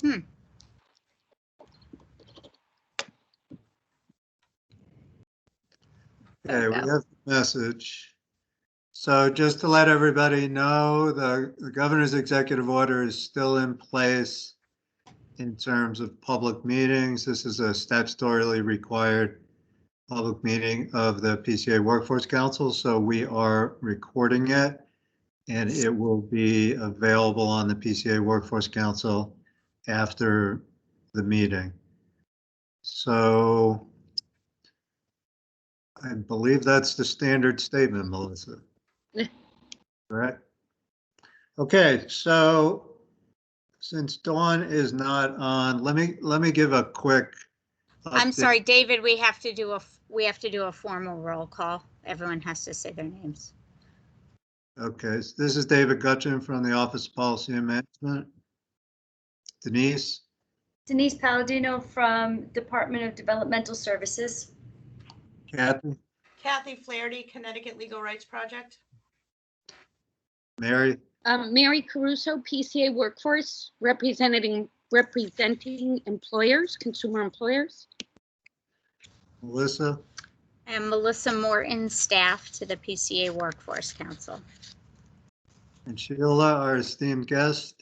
Okay, we have the message. So just to let everybody know, the governor's executive order is still in place in terms of public meetings. This is a statutorily required public meeting of the PCA Workforce Council, so we are recording it, and it will be available on the PCA Workforce Council after the meeting. So I believe that's the standard statement, Melissa. Correct? Okay, so since Dawn is not on, let me give a quick update. I'm sorry, David, we have to do a formal roll call. Everyone has to say their names. Okay, so this is David Gutchin from the Office of Policy and Management. Denise? Denise Palladino from Department of Developmental Services. Kathy? Kathy Flaherty, Connecticut Legal Rights Project. Mary? Mary Caruso, PCA Workforce, representing employers, consumer employers. Melissa? And Melissa Morton, staff to the PCA Workforce Council. And Sheila, our esteemed guest.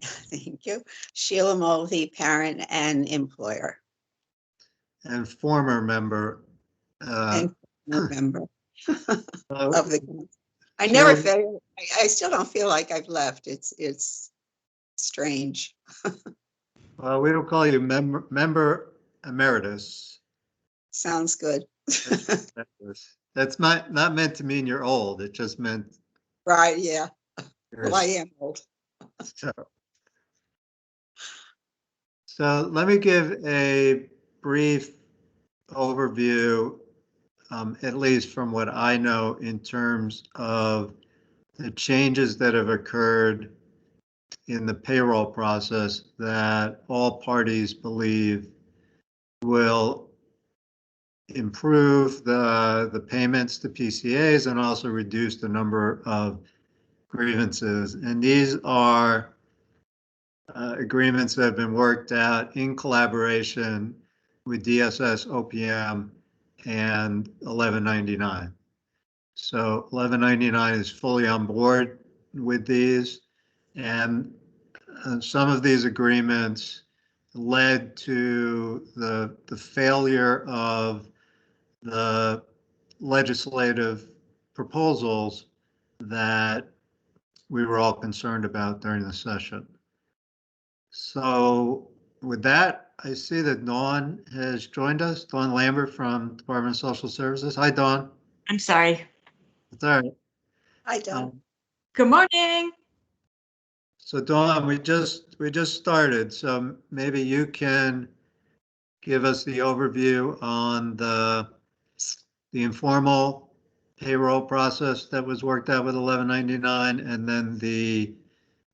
Thank you. Sheila Mulvey, parent and employer. And former member. And member of of the council. I never feel, I still don't feel like I've left. It's strange. Well, we don't call you member emeritus. Sounds good. That's not meant to mean you're old. It just meant. Right, yeah. Well, I am old. So let me give a brief overview, at least from what I know, in terms of the changes that have occurred in the payroll process that all parties believe will improve the payments to PCAs and also reduce the number of grievances. And these are agreements that have been worked out in collaboration with DSS, OPM, and 1199. So 1199 is fully on board with these, and some of these agreements led to the failure of the legislative proposals that we were all concerned about during the session. So with that, I see that Dawn has joined us, Dawn Lambert from Department of Social Services. Hi, Dawn. I'm sorry. It's all right. I don't. Good morning. So Dawn, we just started, so maybe you can give us the overview on the informal payroll process that was worked out with 1199, and then the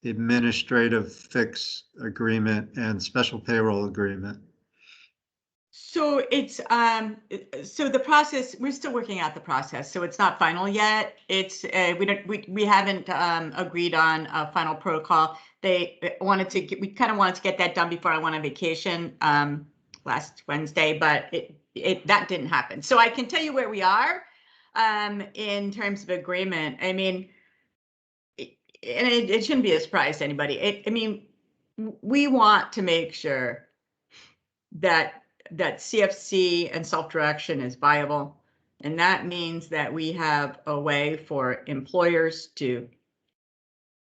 administrative fix agreement and special payroll agreement. So it's so the process, we're still working out the process, so it's not final yet. It's we haven't agreed on a final protocol. We kind of wanted to get that done before I went on vacation last Wednesday, but that didn't happen. So I can tell you where we are in terms of agreement. I mean, it shouldn't be a surprise to anybody. I mean, we want to make sure that CFC and self-direction is viable. And that means that we have a way for employers to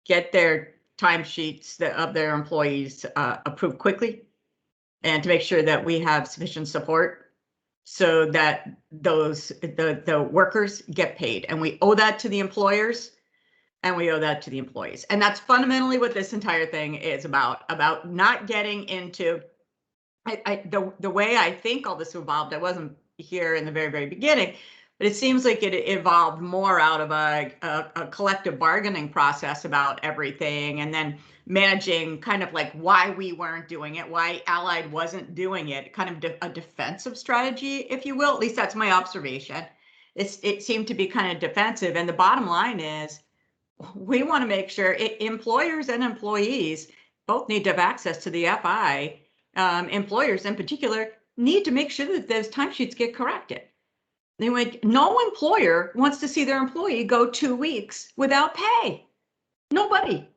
get their timesheets of their employees approved quickly, and to make sure that we have sufficient support so that the workers get paid. And we owe that to the employers, and we owe that to the employees. And that's fundamentally what this entire thing is about not getting into the way I think all this evolved. I wasn't here in the very, very beginning, but it seems like it evolved more out of a collective bargaining process about everything, and then managing kind of like why we weren't doing it, why Allied wasn't doing it, kind of a defensive strategy, if you will. At least that's my observation. It seemed to be kind of defensive. And the bottom line is, we want to make sure employers and employees both need to have access to the FI. Employers in particular need to make sure that those timesheets get corrected. They went, no employer wants to see their employee go 2 weeks without pay. Nobody.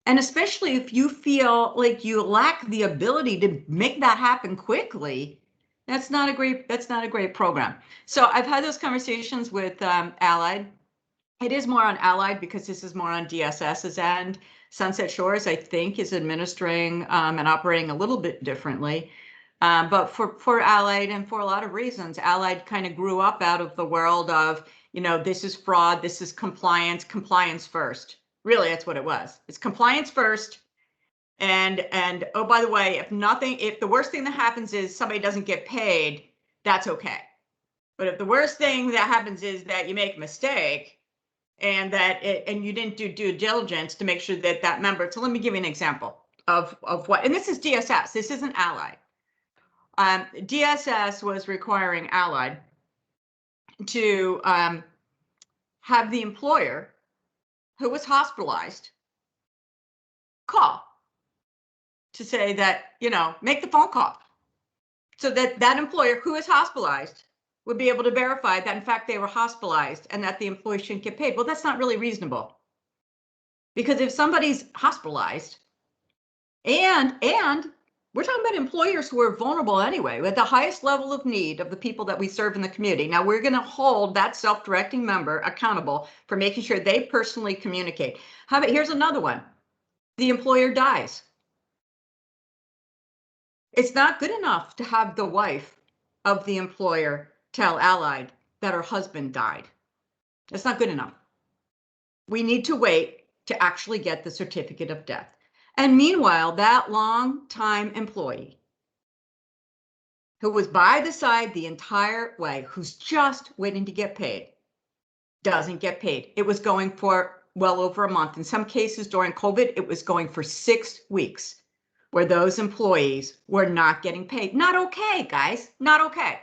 And especially if you feel like you lack the ability to make that happen quickly, that's not a great program. So I've had those conversations with Allied. It is more on Allied because this is more on DSS's end. Sunset Shores, I think, is administering and operating a little bit differently. But for Allied, and for a lot of reasons, Allied kind of grew up out of the world of, this is fraud, this is compliance first. Really, that's what it was. It's compliance first. And oh, by the way, if the worst thing that happens is somebody doesn't get paid, that's okay. But if the worst thing that happens is that you make a mistake and you didn't do due diligence to make sure that that member, so let me give you an example of what, and this is DSS, this isn't Allied. DSS was requiring Allied to have the employer who was hospitalized call to say that, make the phone call so that that employer who is hospitalized would be able to verify that in fact they were hospitalized and that the employee shouldn't get paid. Well, that's not really reasonable, because if somebody's hospitalized and we're talking about employers who are vulnerable anyway, with the highest level of need of the people that we serve in the community. Now we're going to hold that self-directing member accountable for making sure they personally communicate. How about, here's another one. The employer dies. It's not good enough to have the wife of the employer tell Allied that her husband died. That's not good enough. We need to wait to actually get the certificate of death. And meanwhile, that long-time employee who was by the side the entire way, who's just waiting to get paid, doesn't get paid. It was going for well over a month. In some cases during COVID, it was going for 6 weeks where those employees were not getting paid. Not okay, guys, not okay.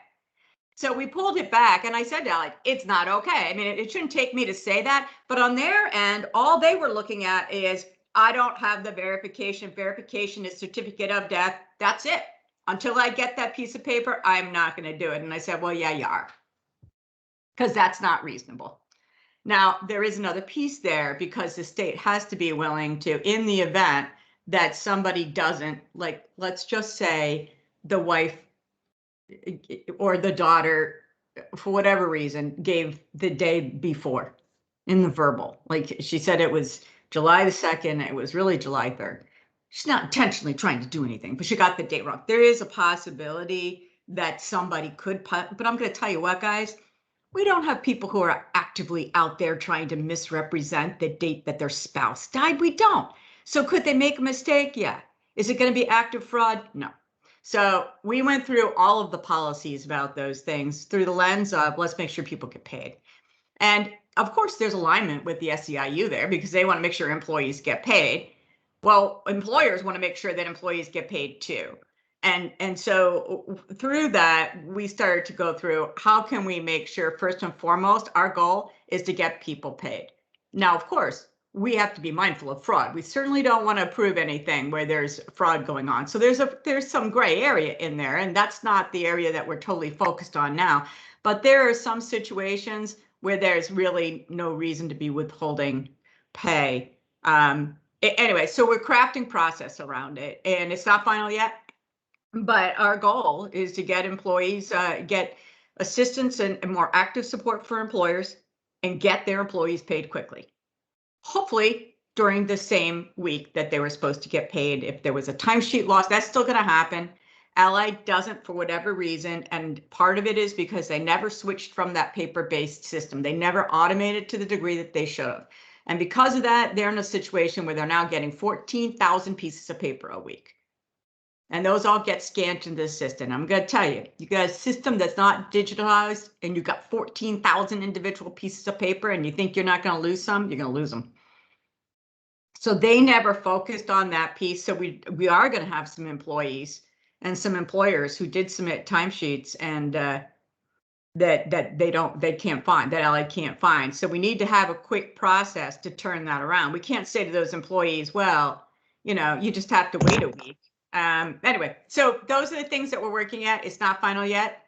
So we pulled it back and I said to Allied, it's not okay. I mean, it shouldn't take me to say that, but on their end, all they were looking at is, I don't have the verification. Verification is certificate of death. That's it. Until I get that piece of paper, I'm not going to do it. And I said, well, yeah, you are. Because that's not reasonable. Now, there is another piece there, because the state has to be willing to, in the event that somebody doesn't, like, let's just say the wife or the daughter, for whatever reason, gave the day before in the verbal. Like she said, it was July the 2nd, it was really July 3rd. She's not intentionally trying to do anything, but she got the date wrong. There is a possibility that somebody could, but I'm going to tell you what, guys, we don't have people who are actively out there trying to misrepresent the date that their spouse died. We don't. So could they make a mistake? Yeah. Is it going to be active fraud? No. So we went through all of the policies about those things through the lens of, let's make sure people get paid. And of course, there's alignment with the SEIU there, because they want to make sure employees get paid. Well, employers want to make sure that employees get paid too. And so through that, we started to go through, how can we make sure, first and foremost, our goal is to get people paid. Now, of course, we have to be mindful of fraud. We certainly don't want to approve anything where there's fraud going on. So there's some gray area in there, and that's not the area that we're totally focused on now. But there are some situations where there's really no reason to be withholding pay. Anyway, so we're crafting process around it, and it's not final yet. But our goal is to get employees, get assistance and more active support for employers, and get their employees paid quickly. Hopefully during the same week that they were supposed to get paid. If there was a timesheet loss, that's still going to happen. Allied doesn't, for whatever reason, and part of it is because they never switched from that paper-based system. They never automated to the degree that they should have. And because of that, they're in a situation where they're now getting 14,000 pieces of paper a week. And those all get scanned into the system. I'm going to tell you, you got a system that's not digitalized and you've got 14,000 individual pieces of paper and you think you're not going to lose some, you're going to lose them. So they never focused on that piece. So we are going to have some employees and some employers who did submit timesheets and that they can't find, that Allied can't find. So we need to have a quick process to turn that around. We can't say to those employees, well, you just have to wait a week. Anyway, so those are the things that we're working at. It's not final yet,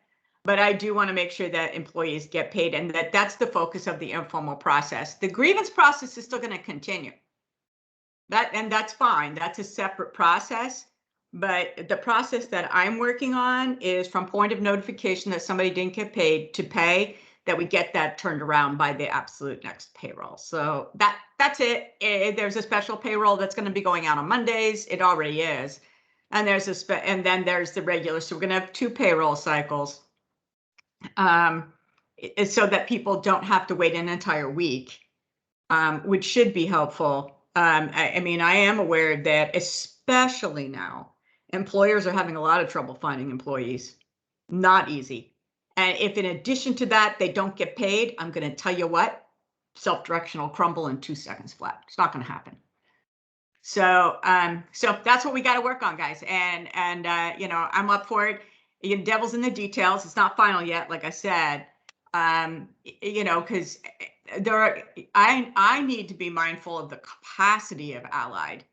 but I do want to make sure that employees get paid and that's the focus of the informal process. The grievance process is still going to continue. And that's fine. That's a separate process. But the process that I'm working on is from point of notification that somebody didn't get paid to pay, that we get that turned around by the absolute next payroll. So that's it. There's a special payroll that's going to be going out on Mondays. It already is. And and then there's the regular. So we're going to have 2 payroll cycles, so that people don't have to wait an entire week, which should be helpful. I mean, I am aware that especially now, employers are having a lot of trouble finding employees. Not easy. And if in addition to that, they don't get paid, I'm going to tell you what, self-direction will crumble in 2 seconds flat. It's not going to happen. So, so that's what we got to work on, guys. And I'm up for it. Devil's in the details. It's not final yet, like I said. Because I need to be mindful of the capacity of Allied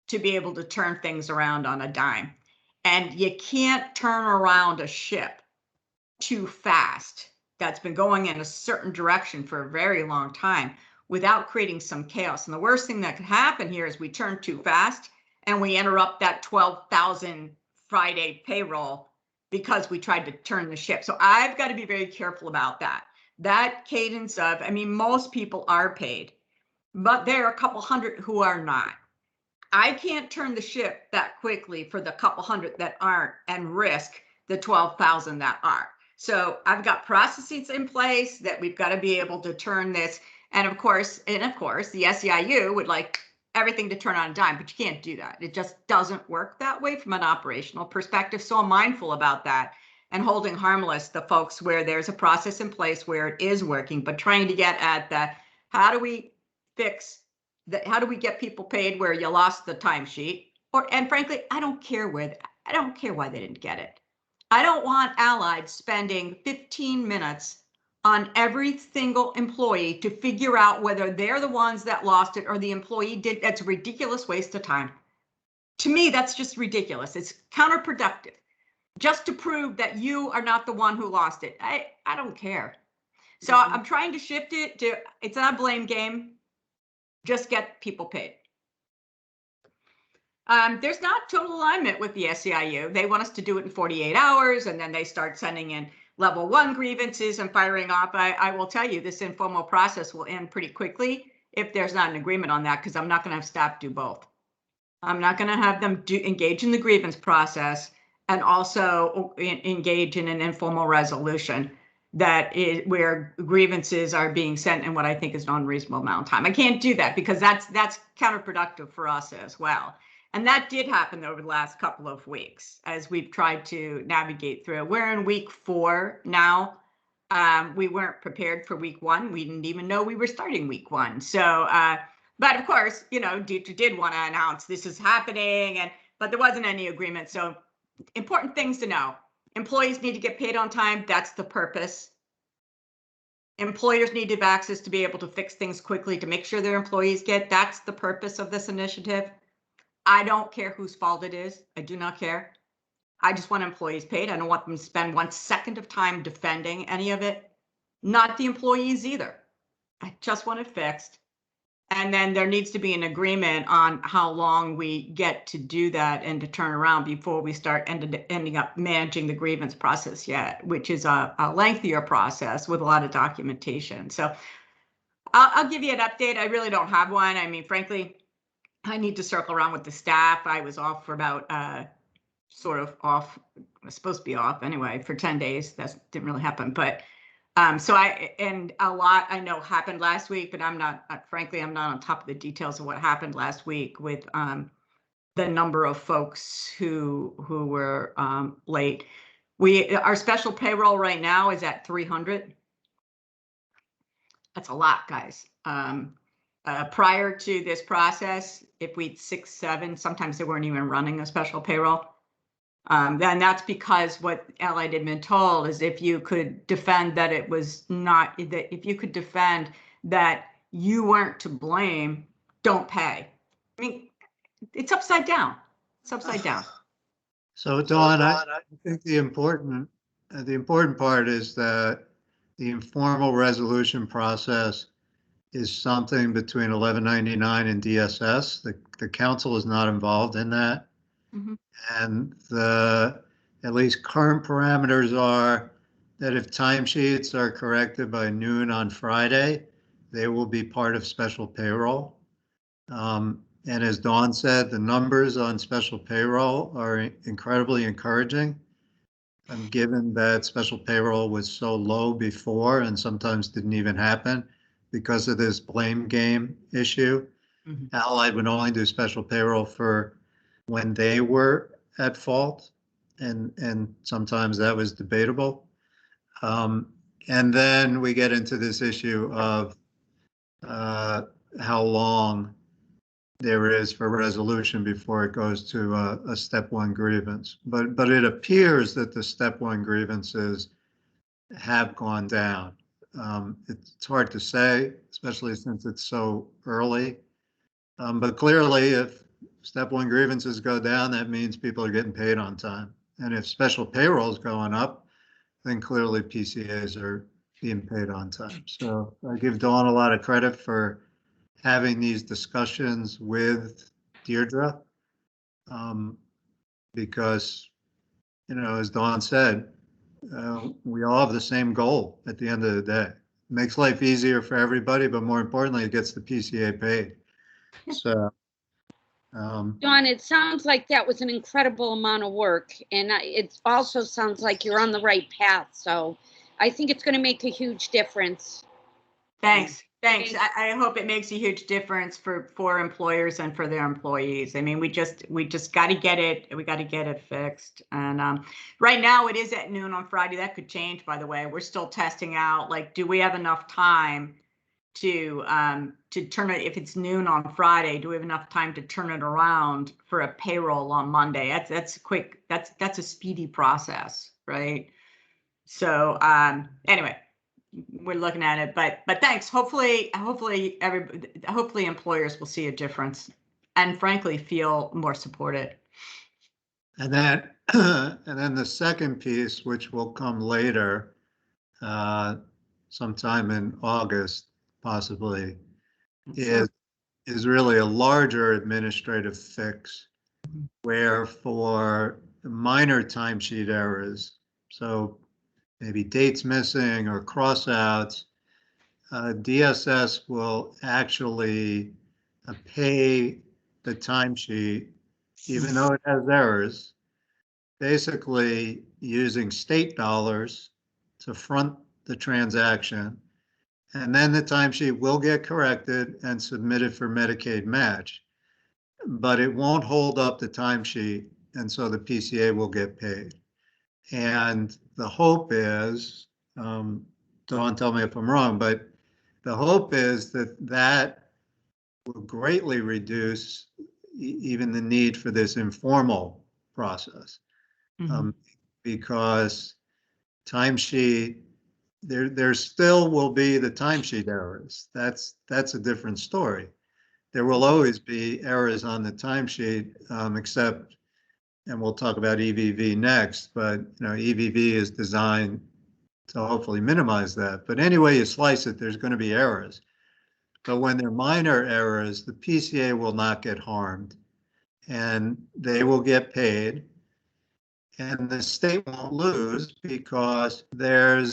to be able to turn things around on a dime. And you can't turn around a ship too fast that's been going in a certain direction for a very long time without creating some chaos. And the worst thing that could happen here is we turn too fast and we interrupt that 12,000 Friday payroll because we tried to turn the ship. So I've got to be very careful about that. That cadence of, I mean, most people are paid, but there are a couple hundred who are not. I can't turn the ship that quickly for the couple hundred that aren't and risk the 12,000 that are. So I've got processes in place that we've got to be able to turn this. And of course, the SEIU would like everything to turn on a dime, but you can't do that. It just doesn't work that way from an operational perspective. So I'm mindful about that and holding harmless the folks where there's a process in place where it is working, but trying to get at the, how do we fix that? How do we get people paid where you lost the timesheet? And frankly, I don't care why they didn't get it. I don't want Allied spending 15 minutes on every single employee to figure out whether they're the ones that lost it or the employee did. That's a ridiculous waste of time. To me, that's just ridiculous. It's counterproductive. Just to prove that you are not the one who lost it. I don't care. So I'm trying to shift it to, it's not a blame game. Just get people paid. There's not total alignment with the SEIU. They want us to do it in 48 hours, and then they start sending in level 1 grievances and firing off. I will tell you, this informal process will end pretty quickly if there's not an agreement on that, because I'm not going to have staff do both. I'm not going to have them engage in the grievance process and also engage in an informal resolution that is where grievances are being sent in what I think is an unreasonable amount of time. I can't do that because that's counterproductive for us as well. And that did happen over the last couple of weeks as we've tried to navigate through. We're in week 4 now. We weren't prepared for week 1. We didn't even know we were starting week 1. So, but of course, Dietrich did want to announce this is happening, but there wasn't any agreement. So important things to know. Employees need to get paid on time. That's the purpose. Employers need to have access to be able to fix things quickly to make sure their employees get. That's the purpose of this initiative. I don't care whose fault it is. I do not care. I just want employees paid. I don't want them to spend 1 second of time defending any of it. Not the employees either. I just want it fixed. And then there needs to be an agreement on how long we get to do that and to turn around before we start ending up managing the grievance process yet, which is a lengthier process with a lot of documentation. So I'll give you an update. I really don't have one. I mean, frankly, I need to circle around with the staff. I was off for about, sort of off, I was supposed to be off anyway for 10 days. That didn't really happen, but so a lot I know happened last week, but I'm not, frankly, I'm not on top of the details of what happened last week with the number of folks who were late. Our special payroll right now is at 300. That's a lot, guys. Prior to this process, if we'd 6, 7, sometimes they weren't even running a special payroll. Then that's because what Allied had been told is if you could defend that it was not, that if you could defend that you weren't to blame, don't pay. I mean, it's upside down. It's upside down. So Dawn, I think the important part is that the informal resolution process is something between 1199 and DSS. The council is not involved in that. Mhm. And at least current parameters are that if timesheets are corrected by noon on Friday, they will be part of special payroll. And as Dawn said, the numbers on special payroll are incredibly encouraging. Given that special payroll was so low before and sometimes didn't even happen because of this blame game issue. Mhm. Allied would only do special payroll for when they were at fault, and sometimes that was debatable. And then we get into this issue of how long there is for resolution before it goes to a step one grievance. But it appears that the step one grievances have gone down. It's hard to say, especially since it's so early. But clearly, if step one grievances go down, that means people are getting paid on time. And if special payroll is going up, then clearly PCAs are being paid on time. So I give Dawn a lot of credit for having these discussions with Deirdre. Because, as Dawn said, we all have the same goal at the end of the day. It makes life easier for everybody, but more importantly, it gets the PCA paid. So, Dawn, it sounds like that was an incredible amount of work, and it also sounds like you're on the right path. So I think it's going to make a huge difference. Thanks. I hope it makes a huge difference for employers and for their employees. I mean, we just got to get it. We got to get it fixed. And right now it is at noon on Friday. That could change, by the way. We're still testing out, like, do we have enough time to turn it, if it's noon on Friday, do we have enough time to turn it around for a payroll on Monday? That's quick. That's a speedy process, right? So anyway, we're looking at it, but thanks. Hopefully employers will see a difference and frankly feel more supported. and then the second piece, which will come later, sometime in August, possibly, is really a larger administrative fix where for minor timesheet errors, so maybe dates missing or crossouts, DSS will actually pay the timesheet, even though it has errors, basically using state dollars to front the transaction. And then the timesheet will get corrected and submitted for Medicaid match, but it won't hold up the timesheet, and so the PCA will get paid. And the hope is, Dawn, tell me if I'm wrong, but the hope is that will greatly reduce even the need for this informal process, because timesheet, there still will be the timesheet errors. That's a different story. There will always be errors on the timesheet, except, and we'll talk about EVV next, but EVV is designed to hopefully minimize that. But anyway you slice it, there's going to be errors. But when they're minor errors, the PCA will not get harmed, and they will get paid, and the state won't lose because there's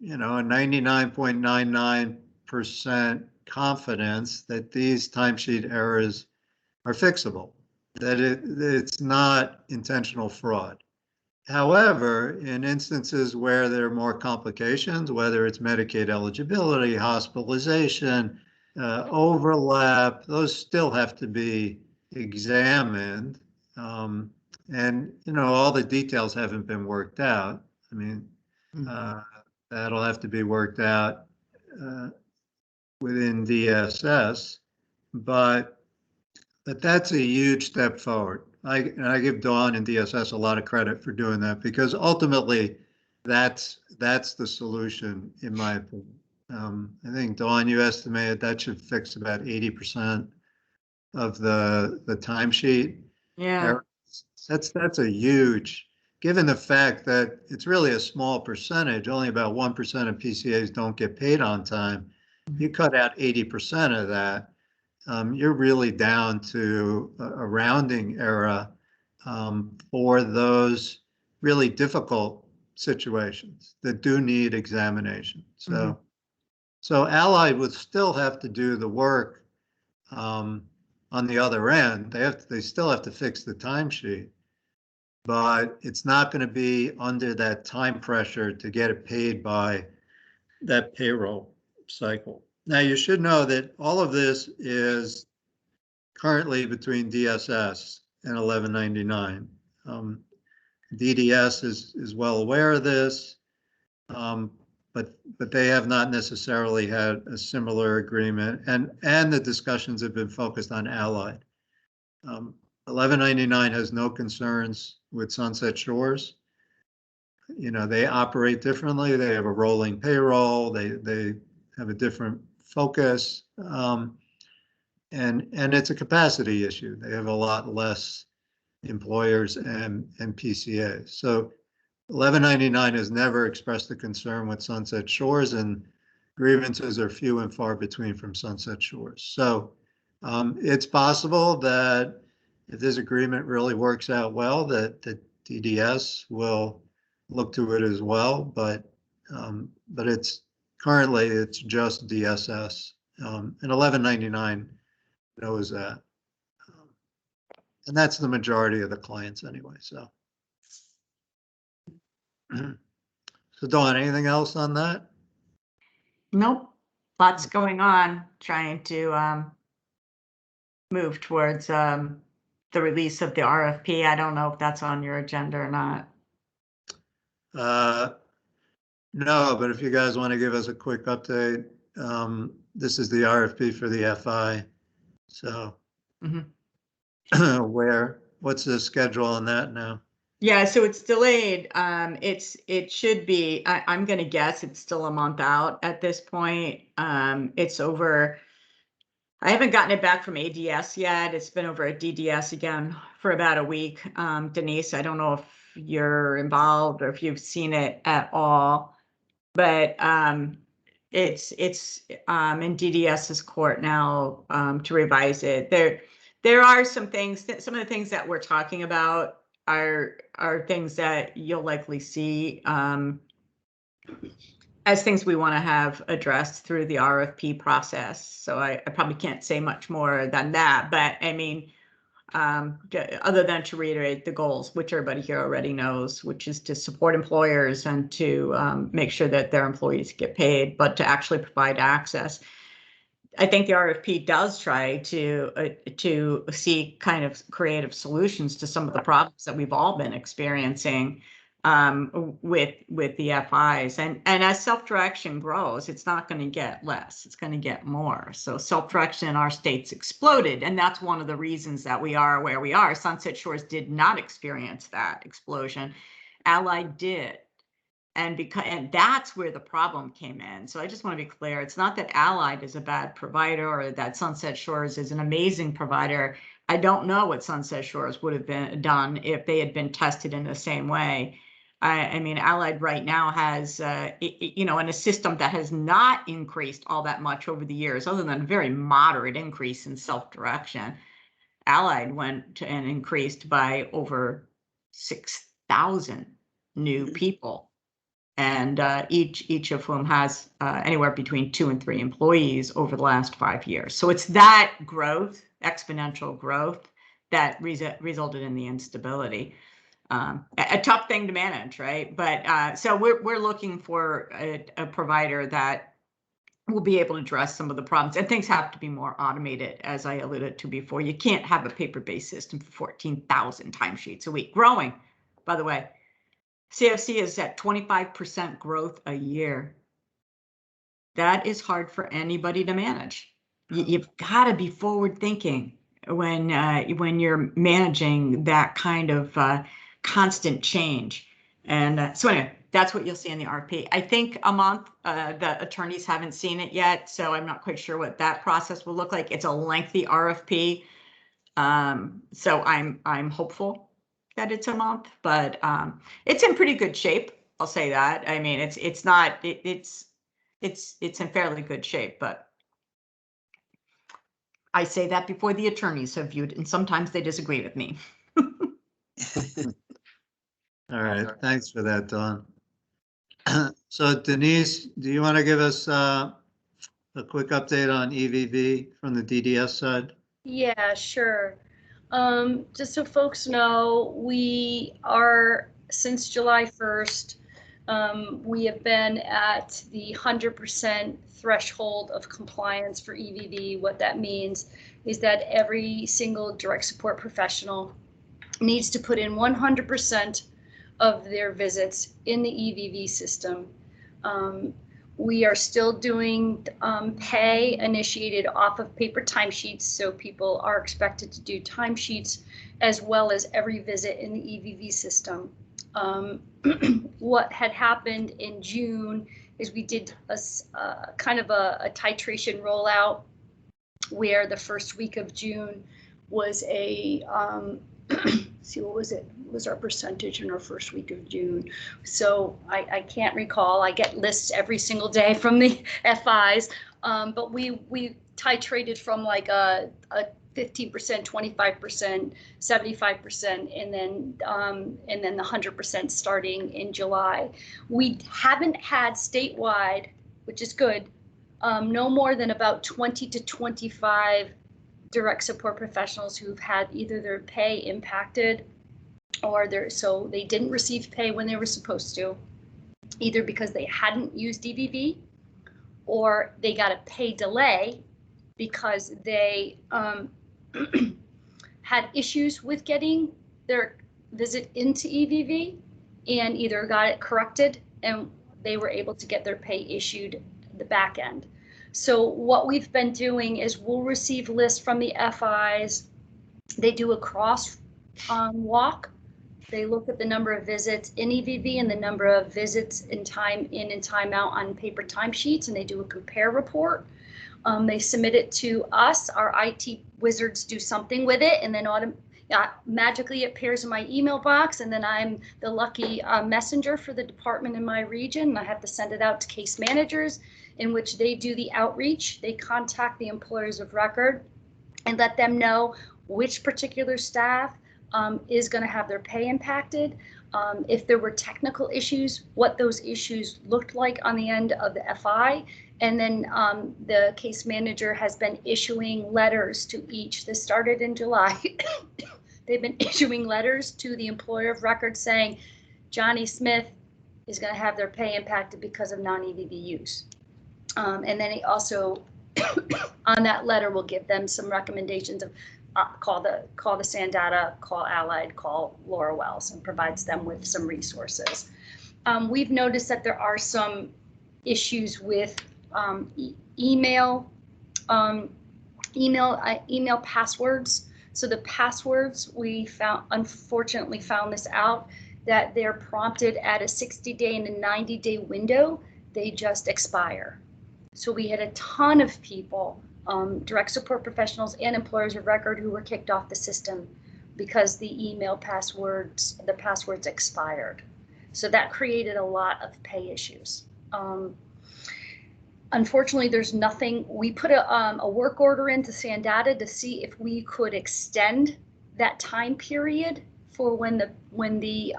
a 99.99% confidence that these timesheet errors are fixable, that it's not intentional fraud. However, in instances where there are more complications, whether it's Medicaid eligibility, hospitalization, overlap, those still have to be examined. And, all the details haven't been worked out. I mean, that'll have to be worked out within DSS, but that's a huge step forward. I give Dawn and DSS a lot of credit for doing that, because ultimately that's the solution, in my opinion. I think, Dawn, you estimated that should fix about 80% of the timesheet. Yeah. That's a huge, given the fact that it's really a small percentage, only about 1% of PCAs don't get paid on time. You cut out 80% of that, you're really down to a rounding error for those really difficult situations that do need examination. So Allied would still have to do the work on the other end. They still have to fix the timesheet, but it's not going to be under that time pressure to get it paid by that payroll cycle. Now, you should know that all of this is currently between DSS and 1199. DDS is well aware of this, but they have not necessarily had a similar agreement, and the discussions have been focused on Allied. 1199 has no concerns with Sunset Shores. You know, they operate differently. They have a rolling payroll. They have a different focus, and it's a capacity issue. They have a lot less employers and PCAs. So 1199 has never expressed a concern with Sunset Shores, and grievances are few and far between from Sunset Shores. So it's possible that if this agreement really works out well, that DDS will look to it as well. But it's currently it's just DSS, and 1199 knows that, and that's the majority of the clients anyway. So. So Dawn, anything else on that? Nope. Lots going on, trying to move towards the release of the RFP. I don't know if that's on your agenda or not. No, but if you guys want to give us a quick update, this is the RFP for the FI. So what's the schedule on that now? Yeah, so it's delayed. It should be, I'm going to guess it's still a month out at this point. It's over. I haven't gotten it back from ADS yet. It's been over at DDS again for about a week. Denise, I don't know if you're involved or if you've seen it at all, but it's in DDS's court now to revise it. There are some things, some of the things that we're talking about are things that you'll likely see as things we want to have addressed through the RFP process. So I probably can't say much more than that, but I mean, other than to reiterate the goals, which everybody here already knows, which is to support employers and to make sure that their employees get paid, but to actually provide access. I think the RFP does try to see kind of creative solutions to some of the problems that we've all been experiencing with the FIs. And as self-direction grows, it's not going to get less, it's going to get more. So self-direction in our state's exploded, and that's one of the reasons that we are where we are. Sunset Shores did not experience that explosion. Allied did. And that's where the problem came in. So I just want to be clear. It's not that Allied is a bad provider or that Sunset Shores is an amazing provider. I don't know what Sunset Shores would have been done if they had been tested in the same way. I mean, Allied right now has, in a system that has not increased all that much over the years, other than a very moderate increase in self-direction. Allied went to and increased by over 6,000 new people. And each of whom has anywhere between 2 and 3 employees over the last 5 years. So it's that growth, exponential growth, that resulted in the instability. A tough thing to manage, right? But so we're looking for a provider that will be able to address some of the problems, and things have to be more automated, as I alluded to before. You can't have a paper-based system for 14,000 timesheets a week. Growing, by the way. CFC is at 25% growth a year. That is hard for anybody to manage. You've got to be forward thinking when you're managing that kind of constant change. And so anyway, that's what you'll see in the RFP. I think a month. The attorneys haven't seen it yet, so I'm not quite sure what that process will look like. It's a lengthy RFP. So I'm hopeful that it's a month, but it's in pretty good shape. I'll say that. I mean, it's in fairly good shape, but I say that before the attorneys have viewed, and sometimes they disagree with me. All right, thanks for that, Dawn. So Denise, do you want to give us a quick update on EVV from the DDS side? Yeah, sure. Just so folks know, we are, since July 1st, we have been at the 100% threshold of compliance for EVV. What that means is that every single direct support professional needs to put in 100% of their visits in the EVV system. We are still doing pay initiated off of paper timesheets, so people are expected to do timesheets as well as every visit in the EVV system. What had happened in June is we did a kind of a titration rollout where the first week of June was a see, what was it? What was our percentage in our first week of June? So I can't recall. I get lists every single day from the FIs, but we titrated from like a 15%, 25%, 75%, and then the 100% starting in July. We haven't had statewide, which is good, no more than about 20 to 25 direct support professionals who've had either their pay impacted or so they didn't receive pay when they were supposed to, either because they hadn't used DVV or they got a pay delay because they had issues with getting their visit into EVV and either got it corrected and they were able to get their pay issued the back end. So what we've been doing is we'll receive lists from the FIs. They do a cross walk. They look at the number of visits in EVV and the number of visits in time in and time out on paper timesheets, and they do a compare report. They submit it to us. Our IT wizards do something with it, and then magically it appears in my email box, and then I'm the lucky messenger for the department in my region. I have to send it out to case managers, in which they do the outreach. They contact the employers of record and let them know which particular staff is going to have their pay impacted. If there were technical issues, what those issues looked like on the end of the FI. And then the case manager has been issuing letters to each. This started in July. They've been issuing letters to the employer of record saying Johnny Smith is going to have their pay impacted because of non-EVV use. And then he also, on that letter, will give them some recommendations of call the Sandata, call Allied, call Laura Wells, and provides them with some resources. We've noticed that there are some issues with email passwords. So the passwords, we unfortunately found this out, that they're prompted at a 60-day and a 90-day window. They just expire. So we had a ton of people, direct support professionals and employers of record, who were kicked off the system because the email passwords, the passwords expired. So that created a lot of pay issues. Unfortunately, there's nothing. We put a work order into Sandata to see if we could extend that time period for when the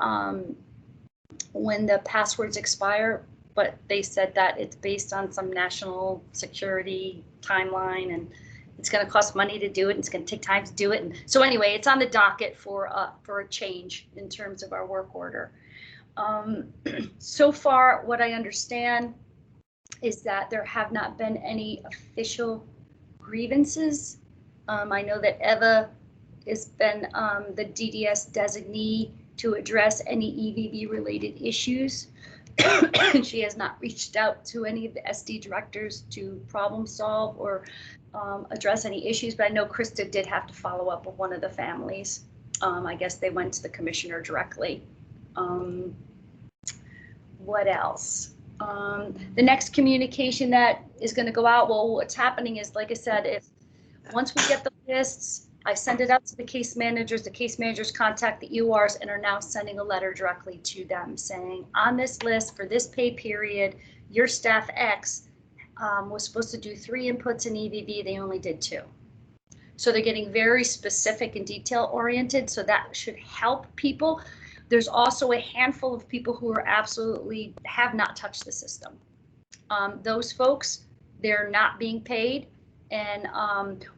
passwords expire. But they said that it's based on some national security timeline, and it's going to cost money to do it, and it's going to take time to do it. And so anyway, it's on the docket for a change in terms of our work order. So far, what I understand is that there have not been any official grievances. I know that Eva has been the DDS designee to address any EVV related issues. She has not reached out to any of the SD directors to problem solve or address any issues, but I know Krista did have to follow up with one of the families. I guess they went to the commissioner directly. What else? The next communication that is going to go out, well, what's happening is, like I said, if once we get the lists I send it out to the case managers contact the URs and are now sending a letter directly to them saying, on this list for this pay period, your staff X was supposed to do 3 inputs in EVV, they only did 2. So they're getting very specific and detail oriented, so that should help people. There's also a handful of people who are absolutely have not touched the system. Those folks, they're not being paid. And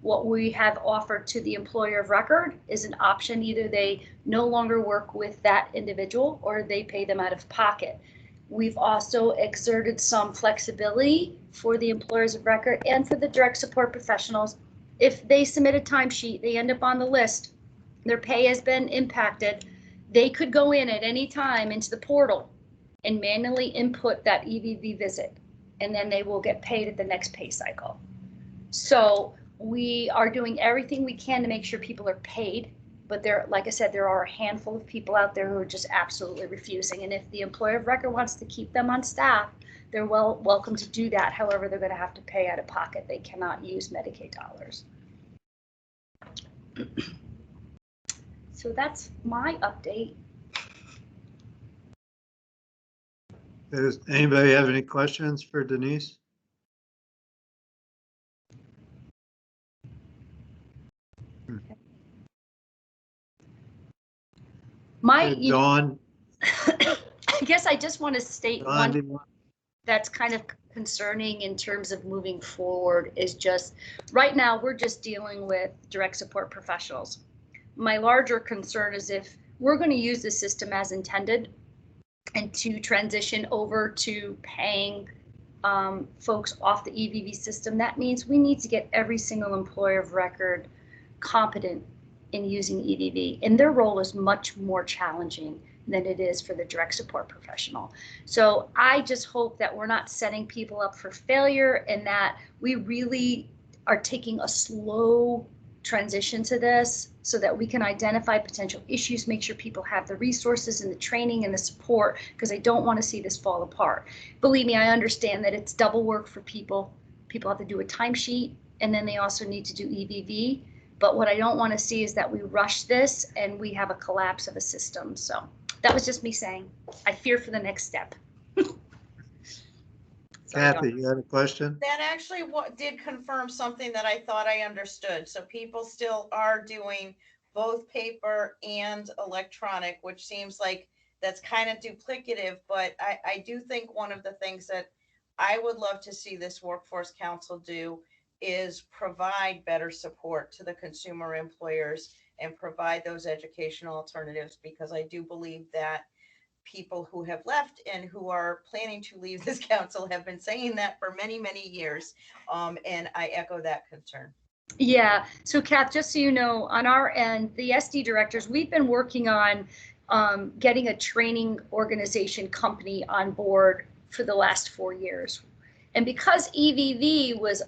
what we have offered to the employer of record is an option. Either they no longer work with that individual or they pay them out of pocket. We've also exerted some flexibility for the employers of record and for the direct support professionals. If they submit a timesheet, they end up on the list, their pay has been impacted, they could go in at any time into the portal and manually input that EVV visit, and then they will get paid at the next pay cycle. So we are doing everything we can to make sure people are paid, but there, like I said, there are a handful of people out there who are just absolutely refusing. And if the employer of record wants to keep them on staff, they're welcome to do that. However, they're going to have to pay out of pocket. They cannot use Medicaid dollars. So that's my update. Does anybody have any questions for Denise? Dawn? I guess I just want to state Dawn, one that's kind of concerning in terms of moving forward is just right now we're just dealing with direct support professionals. My larger concern is if we're going to use the system as intended and to transition over to paying folks off the EVV system, that means we need to get every single employer of record competent in using EVV, and their role is much more challenging than it is for the direct support professional. So I just hope that we're not setting people up for failure and that we really are taking a slow transition to this so that we can identify potential issues, make sure people have the resources and the training and the support, because I don't want to see this fall apart. Believe me, I understand that it's double work for people. People have to do a timesheet and then they also need to do EVV. But what I don't want to see is that we rush this and we have a collapse of a system. So that was just me saying, I fear for the next step. Kathy, you had a question? That actually did confirm something that I thought I understood. So people still are doing both paper and electronic, which seems like that's kind of duplicative. But I do think one of the things that I would love to see this Workforce Council do is provide better support to the consumer employers and provide those educational alternatives, because I do believe that people who have left and who are planning to leave this council have been saying that for many, many years. And I echo that concern. Yeah, so Kath, just so you know, on our end, the SD directors, we've been working on getting a training organization company on board for the last 4 years. And because EVV was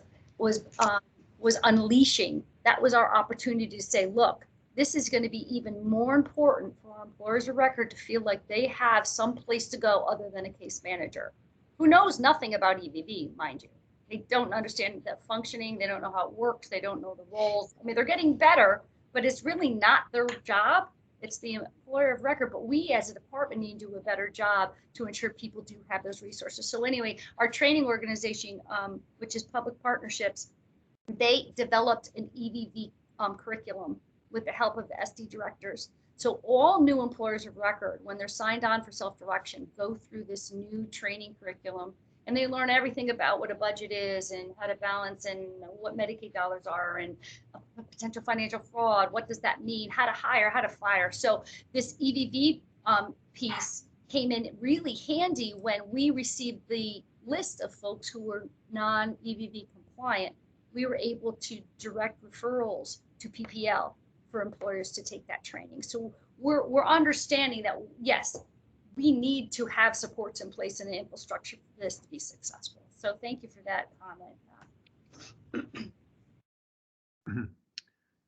unleashing, that was our opportunity to say, look, this is going to be even more important for our employers of record to feel like they have some place to go other than a case manager who knows nothing about EVV, mind you. They don't understand the functioning. They don't know how it works. They don't know the roles. I mean, they're getting better, but it's really not their job. It's the employer of record. But we as a department need to do a better job to ensure people do have those resources. So anyway, our training organization, which is Public Partnerships, they developed an EVV curriculum with the help of the SD directors. So all new employers of record, when they're signed on for self-direction, go through this new training curriculum, and they learn everything about what a budget is and how to balance and what Medicaid dollars are and potential financial fraud. What does that mean? How to hire, how to fire. So this EVV piece came in really handy when we received the list of folks who were non-EVV compliant. We were able to direct referrals to PPL for employers to take that training. So we're understanding that, yes, we need to have supports in place and an infrastructure for this to be successful. So thank you for that comment.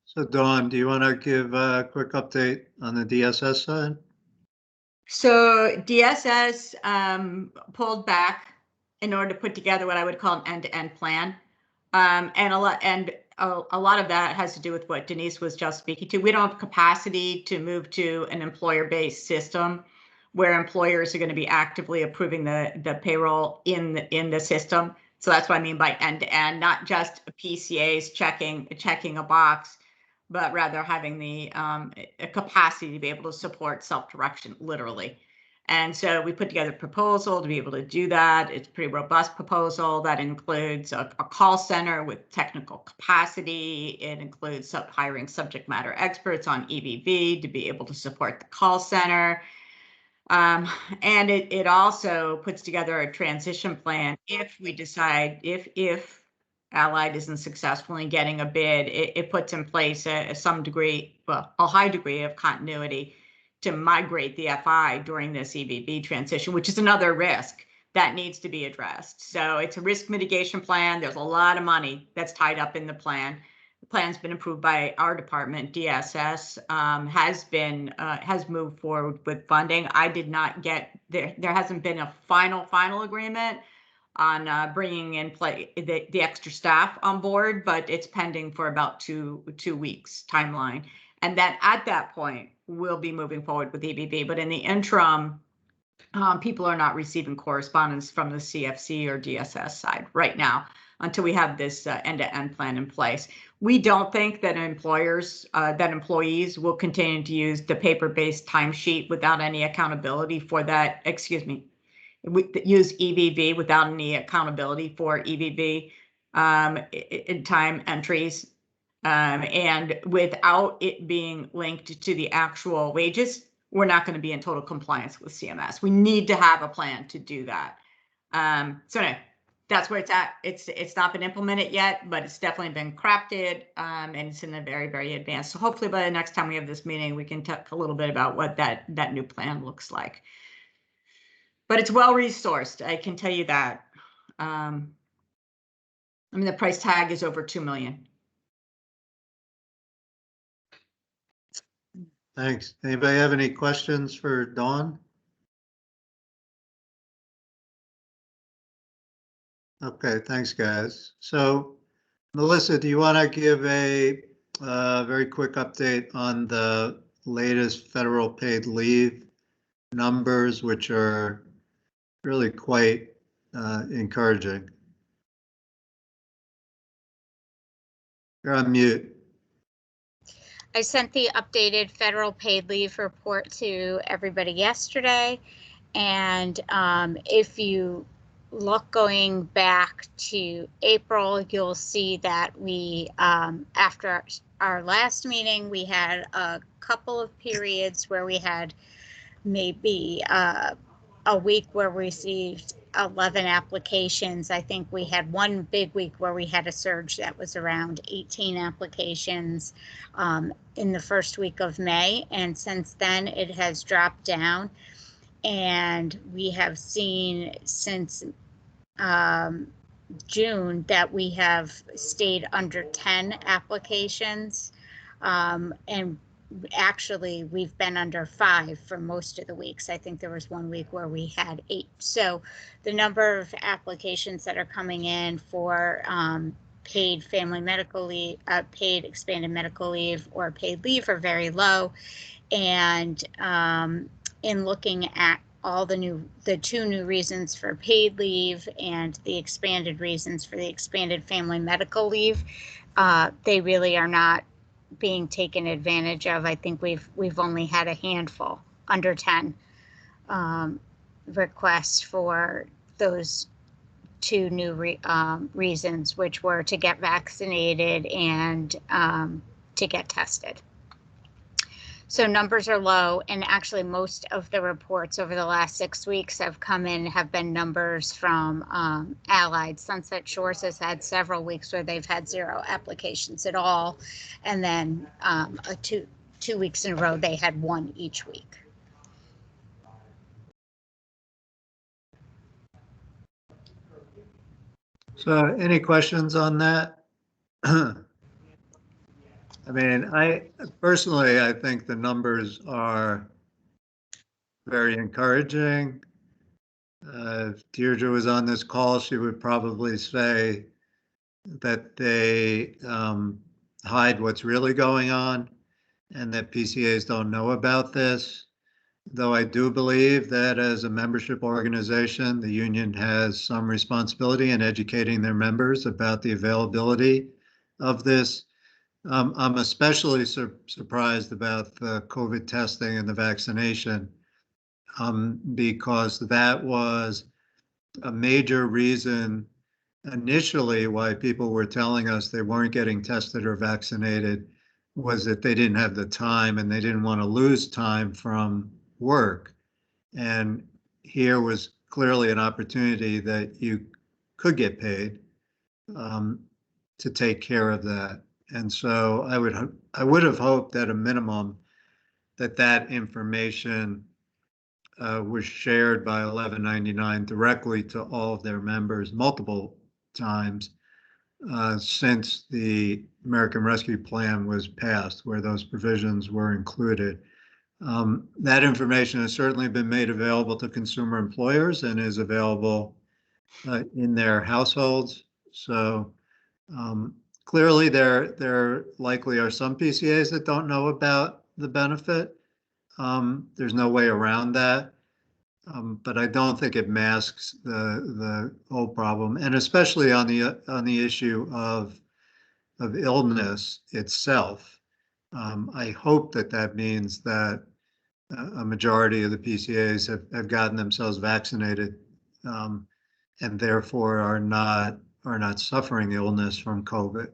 So Dawn, do you want to give a quick update on the DSS side? So DSS pulled back in order to put together what I would call an end-to-end plan. And a lot of that has to do with what Denise was just speaking to. We don't have capacity to move to an employer-based system where employers are going to be actively approving the payroll in the system. So that's what I mean by end-to-end, not just PCAs checking a box, but rather having the a capacity to be able to support self-direction, literally. And so we put together a proposal to be able to do that. It's a pretty robust proposal that includes a call center with technical capacity. It includes hiring subject matter experts on EVV to be able to support the call center. And it also puts together a transition plan if we decide, if Allied isn't successful in getting a bid, it puts in place some degree, well, a high degree of continuity to migrate the FI during this EVV transition, which is another risk that needs to be addressed. So it's a risk mitigation plan. There's a lot of money that's tied up in the plan. The plan's been approved by our department. DSS has moved forward with funding. I did not get there. There hasn't been a final agreement on bringing in the extra staff on board, but it's pending for about two weeks timeline. And then at that point, we'll be moving forward with EVV. But in the interim, people are not receiving correspondence from the CFC or DSS side right now until we have this end-to-end plan in place. We don't think that employees will continue to use the paper-based timesheet without any accountability for that. Excuse me. Use EVV without any accountability for EVV in time entries. And without it being linked to the actual wages, we're not going to be in total compliance with CMS. We need to have a plan to do that. So anyway, that's where it's at. It's not been implemented yet, but it's definitely been crafted, and it's in a very, very advanced. So hopefully by the next time we have this meeting, we can talk a little bit about what that new plan looks like. But it's well resourced, I can tell you that. I mean, the price tag is over $2 million. Thanks. Anybody have any questions for Dawn? Okay, thanks, guys. So, Melissa, do you want to give a very quick update on the latest federal paid leave numbers, which are really quite encouraging? You're on mute. I sent the updated federal paid leave report to everybody yesterday. And if you look going back to April, you'll see that we, after our last meeting, we had a couple of periods where we had maybe a week where we received 11 applications. I think we had one big week where we had a surge that was around 18 applications in the first week of May. And since then it has dropped down. And we have seen since June that we have stayed under 10 applications. And actually we've been under 5 for most of the weeks. I think there was one week where we had 8. So the number of applications that are coming in for paid family medical leave, paid expanded medical leave, or paid leave are very low. And in looking at all the 2 new reasons for paid leave and the expanded reasons for the expanded family medical leave, they really are not being taken advantage of. I think we've only had a handful, under 10 requests for those 2 new reasons, which were to get vaccinated and to get tested. So numbers are low, and actually most of the reports over the last 6 weeks have been numbers from Allied. Sunset Shores has had several weeks where they've had 0 applications at all. And then 2 weeks in a row, they had 1 each week. So any questions on that? I mean, I think the numbers are very encouraging. If Deirdre was on this call, she would probably say that they hide what's really going on and that PCAs don't know about this. Though I do believe that as a membership organization, the union has some responsibility in educating their members about the availability of this. I'm especially surprised about the COVID testing and the vaccination because that was a major reason initially why people were telling us they weren't getting tested or vaccinated was that they didn't have the time and they didn't want to lose time from work. And here was clearly an opportunity that you could get paid to take care of that. And so I would have hoped at a minimum that information was shared by 1199 directly to all of their members multiple times since the American Rescue Plan was passed, where those provisions were included. That information has certainly been made available to consumer employers and is available in their households. So clearly there likely are some PCAs that don't know about the benefit. There's no way around that. But I don't think it masks the whole problem, and especially on the issue of illness itself. I hope that means that a majority of the PCAs have gotten themselves vaccinated and therefore are not suffering illness from COVID,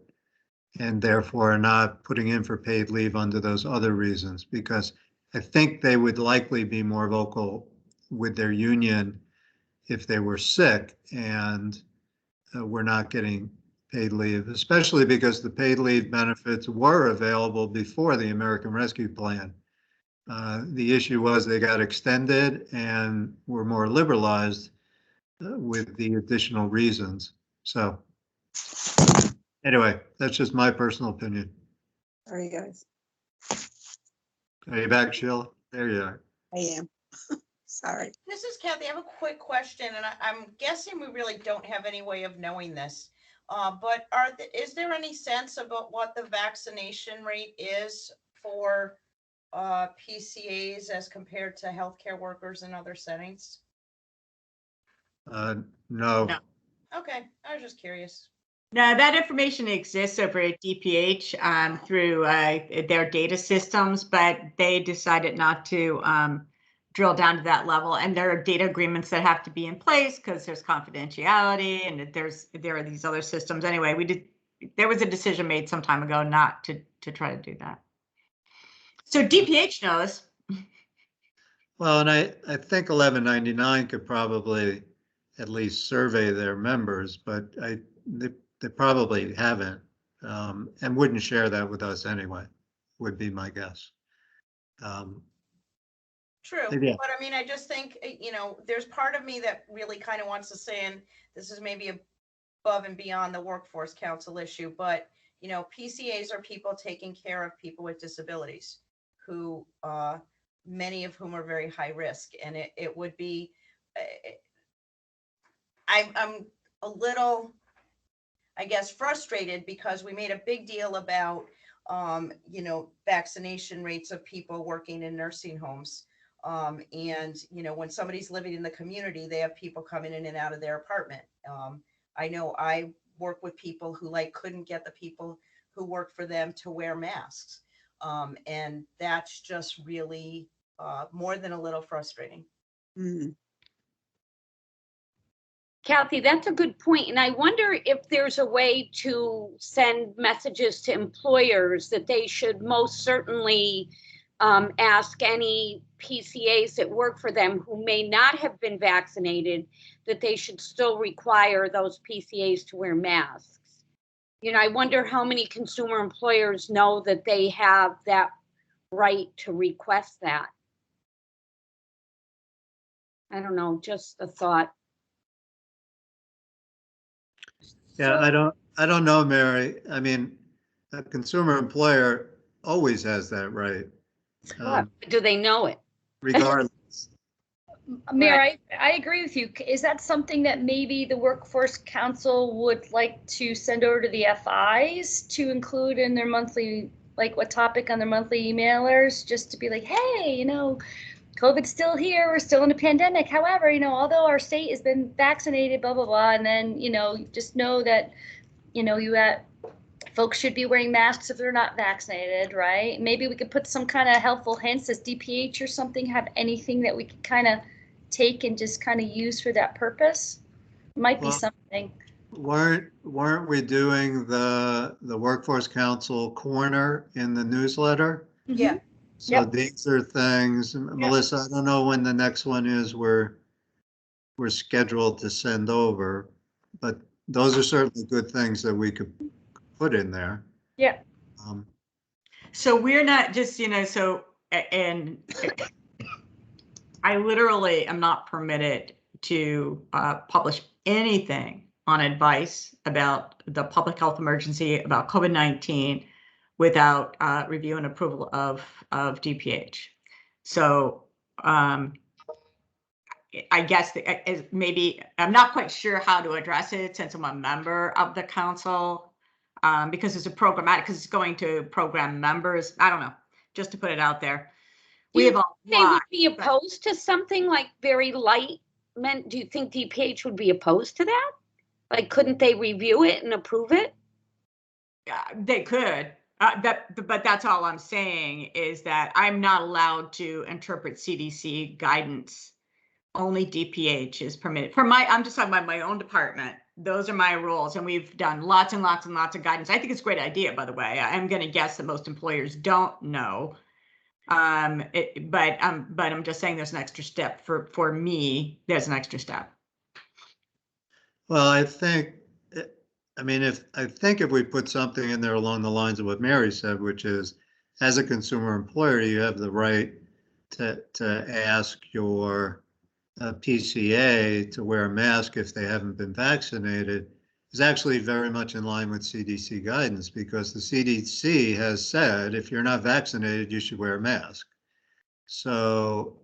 and therefore are not putting in for paid leave under those other reasons, because I think they would likely be more vocal with their union if they were sick and were not getting paid leave, especially because the paid leave benefits were available before the American Rescue Plan. The issue was they got extended and were more liberalized with the additional reasons. So anyway, that's just my personal opinion. Sorry, guys. Are you back, Sheila? There you are. I am. Sorry. This is Kathy. I have a quick question, and I'm guessing we really don't have any way of knowing this. But is there any sense about what the vaccination rate is for PCAs as compared to healthcare workers in other settings? No. No. Okay, I was just curious. No, that information exists over at DPH through their data systems, but they decided not to drill down to that level. And there are data agreements that have to be in place because there's confidentiality and there are these other systems. Anyway, there was a decision made some time ago not to try to do that. So DPH knows. Well, and I think 1199 could probably at least survey their members, but they probably haven't and wouldn't share that with us anyway, would be my guess. True, Yeah. but I mean, I just think, there's part of me that really kind of wants to say, and this is maybe above and beyond the workforce council issue, but, PCAs are people taking care of people with disabilities who, many of whom are very high risk. And it would be, I'm a little, I guess, frustrated because we made a big deal about, vaccination rates of people working in nursing homes. And, when somebody's living in the community, they have people coming in and out of their apartment. I know I work with people who couldn't get the people who work for them to wear masks. And that's just really more than a little frustrating. Mm. Kathy, that's a good point. And I wonder if there's a way to send messages to employers that they should most certainly ask any PCAs that work for them who may not have been vaccinated, that they should still require those PCAs to wear masks. I wonder how many consumer employers know that they have that right to request that. I don't know, just a thought. Yeah, I don't know, Mary. I mean, a consumer employer always has that right. Do they know it? Regardless. Mayor, I agree with you. Is that something that maybe the Workforce Council would like to send over to the FIs to include in their monthly, like what topic on their monthly emailers, just to be like, hey, you know, COVID's still here, we're still in a pandemic. However, you know, although our state has been vaccinated, blah, blah, blah, and then, you know, just know that, you know, folks should be wearing masks if they're not vaccinated, right? Maybe we could put some kind of helpful hints as DPH or something, have anything that we could kind of take and just kind of use for that purpose. Might be Well, something. Weren't we doing the Workforce Council corner in the newsletter? Yeah. So Yep. these are things, Melissa, I don't know when the next one is we're scheduled to send over, but those are certainly good things that we could put in there. Yeah. So we're not just, you know, so, and I literally am not permitted to publish anything on advice about the public health emergency, about COVID-19, without review and approval of DPH. So I guess maybe, I'm not quite sure how to address it since I'm a member of the council, because it's a programmatic, because it's going to program members. I don't know, just to put it out there. Do We you have a They would lot. be opposed to something like very light meant, do you think DPH would be opposed to that? Like, couldn't they review it and approve it? They could, but that's all I'm saying is that I'm not allowed to interpret CDC guidance. Only DPH is permitted. I'm just talking about my own department. Those are my rules, and we've done lots and lots and lots of guidance. I think it's a great idea, by the way. I'm going to guess that most employers don't know. But I'm just saying there's an extra step for me. There's an extra step. Well, I think if we put something in there along the lines of what Mary said, which is, as a consumer employer, you have the right to ask your PCA to wear a mask if they haven't been vaccinated, is actually very much in line with CDC guidance, because the CDC has said if you're not vaccinated, you should wear a mask. So,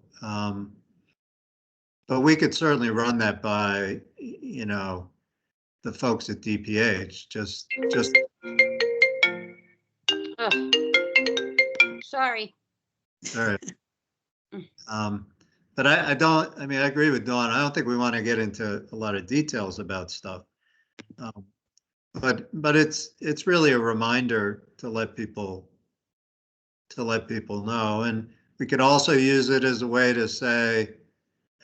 but we could certainly run that by, you know, the folks at DPH. Just. Ugh. Sorry. All right. But I agree with Dawn. I don't think we want to get into a lot of details about stuff. But it's really a reminder to let people know. And we could also use it as a way to say,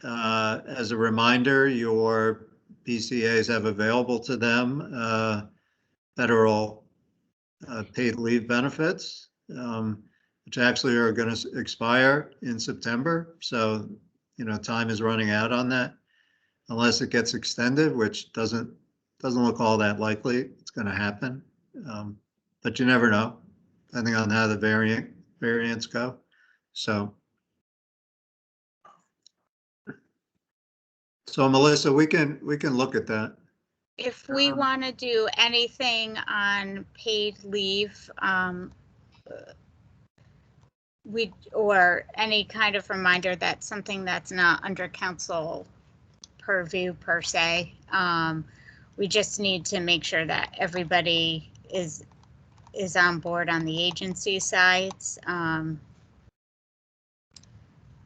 as a reminder, your PCAs have available to them federal paid leave benefits, which actually are going to expire in September. So, you know, time is running out on that, unless it gets extended, which doesn't look all that likely it's going to happen. But you never know, depending on how the variants go. So Melissa, we can look at that. If we want to do anything on paid leave, or any kind of reminder that something that's not under council purview per se, we just need to make sure that everybody is on board on the agency sides.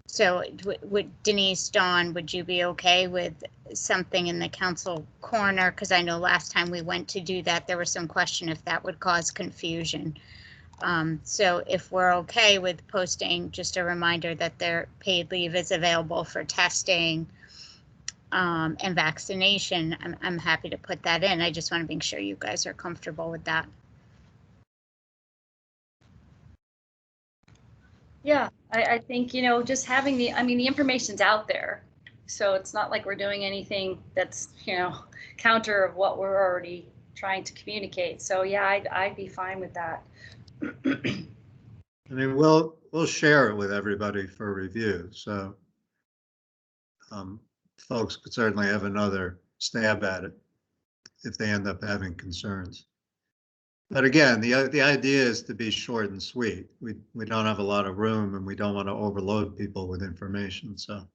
So would Denise, Dawn, would you be okay with something in the council corner? Because I know last time we went to do that, there was some question if that would cause confusion. So if we're okay with posting just a reminder that their paid leave is available for testing and vaccination, I'm happy to put that in. I just want to make sure you guys are comfortable with that. Yeah, I think, you know, just having the information's out there. So it's not like we're doing anything that's, you know, counter of what we're already trying to communicate. So yeah, I'd be fine with that. I mean, we'll share it with everybody for review. So folks could certainly have another stab at it if they end up having concerns. But again, the idea is to be short and sweet. We don't have a lot of room, and we don't want to overload people with information. So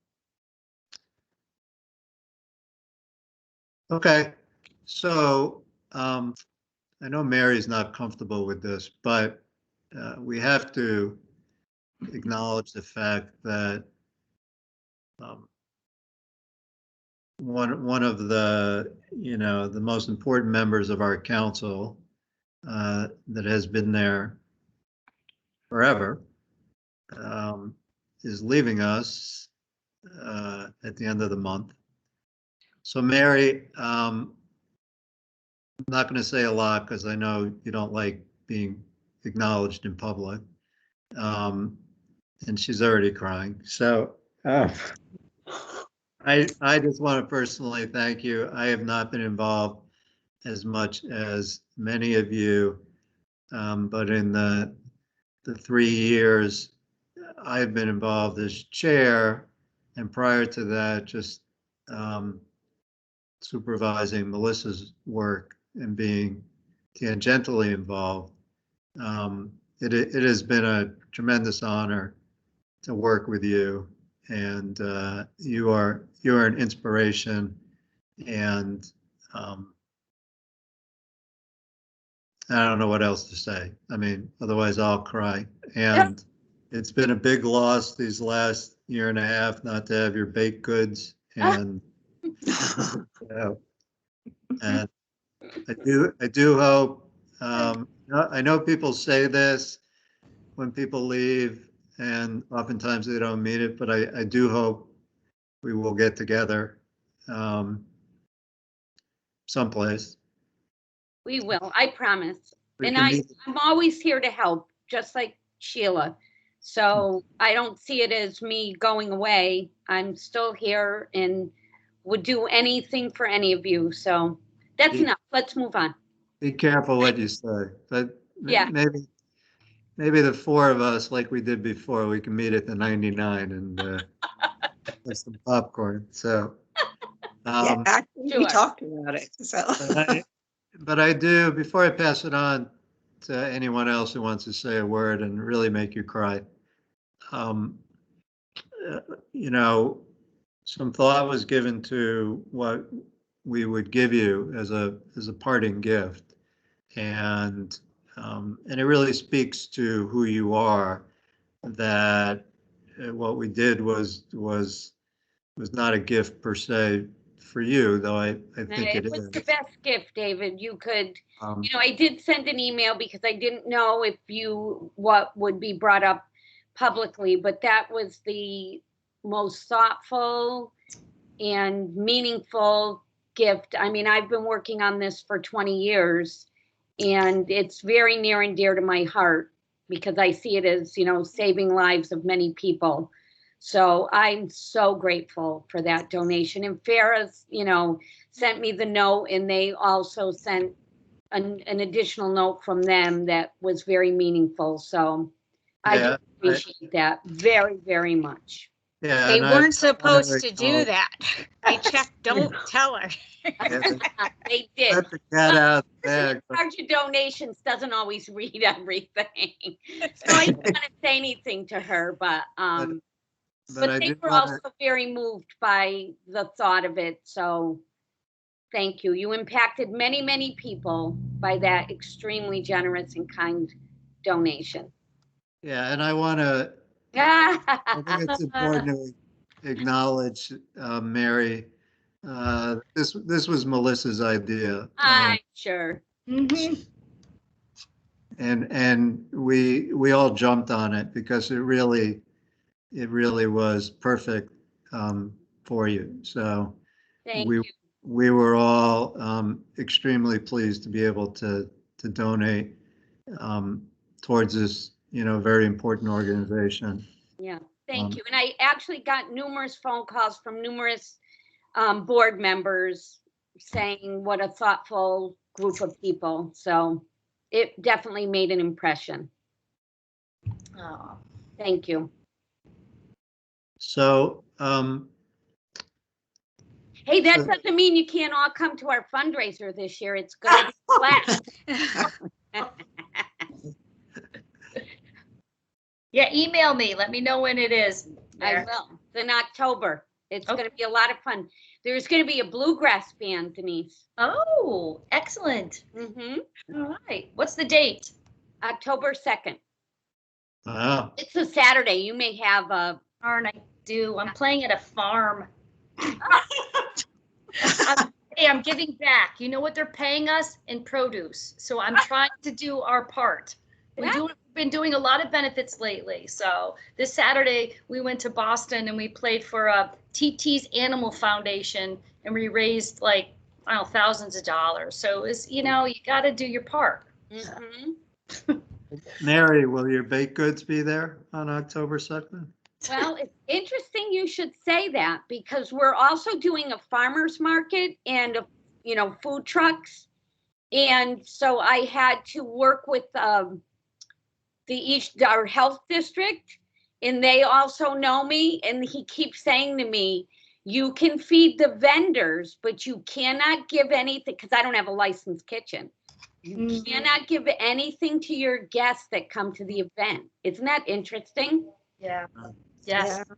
Okay, so I know Mary's not comfortable with this, but we have to acknowledge the fact that one of the, the most important members of our council that has been there forever is leaving us at the end of the month. So Mary, I'm not going to say a lot because I know you don't like being acknowledged in public. And she's already crying. So I just want to personally thank you. I have not been involved as much as many of you, but in the 3 years I've been involved as chair, and prior to that, just supervising Melissa's work and being tangentially involved. It has been a tremendous honor to work with you, and you are an inspiration, and I don't know what else to say. I mean, otherwise I'll cry. And it's been a big loss these last year and a half not to have your baked goods, and and I do hope. I know people say this when people leave, and oftentimes they don't mean it, but I do hope we will get together someplace. We will, I promise. We And can meet- I'm always here to help, just like Sheila. So I don't see it as me going away. I'm still here and would do anything for any of you. So that's Yeah. enough. Let's move on. Be careful what you say, but Yeah. maybe the four of us, like we did before, we can meet at the 99 and have some popcorn. So, Yeah, actually, we Sure. talked about it, so. but I do, before I pass it on to anyone else who wants to say a word and really make you cry, you know, some thought was given to what we would give you as a parting gift, and it really speaks to who you are. That what we did was not a gift per se for you, though I think It it was is. the best gift, David. You could, Um, I did send an email because I didn't know if what would be brought up publicly, but that was the most thoughtful and meaningful gift. I mean, I've been working on this for 20 years and it's very near and dear to my heart because I see it as, saving lives of many people. So I'm so grateful for that donation. And Farah's, sent me the note, and they also sent an additional note from them that was very meaningful. So I do appreciate that very, very much. Yeah, They and weren't supposed to acknowledge- do that. I checked, don't tell her. They did. let the cat out of the bag. but- Charge of donations doesn't always read everything. So I don't want to say anything to her, but I they do were wanna- also very moved by the thought of it. So thank you. You impacted many, many people by that extremely generous and kind donation. Yeah, and I want to. I think it's That's important to acknowledge, Mary. This was Melissa's idea, I'm sure. and we all jumped on it because it really was perfect for you. So Thank we you. we were all extremely pleased to be able to donate towards this, very important organization. Yeah, thank you. And I actually got numerous phone calls from numerous board members saying what a thoughtful group of people. So it definitely made an impression. Oh. Thank you. So Hey, that doesn't mean you can't all come to our fundraiser this year. It's going to be flat. Yeah, email me. Let me know when it is. I will. It's in October. It's Okay. going to be a lot of fun. There's going to be a bluegrass band, Denise. Oh, excellent. All right. What's the date? October 2nd. Wow. It's a Saturday. You may have a. Darn, I do. I'm playing at a farm. Hey, I'm giving back. You know what they're paying us? In produce. So I'm trying to do our part. We've been doing a lot of benefits lately. So this Saturday we went to Boston and we played for TT's Animal Foundation and we raised like, I don't know, thousands of dollars. So it's, you know, you got to do your part. Mary, will your baked goods be there on October 2nd? Well, it's interesting you should say that because we're also doing a farmer's market and, food trucks. And so I had to work with our health district, and they also know me. And he keeps saying to me, you can feed the vendors, but you cannot give anything because I don't have a licensed kitchen. You cannot give anything to your guests that come to the event. Isn't that interesting? Yeah. Yes. Yeah.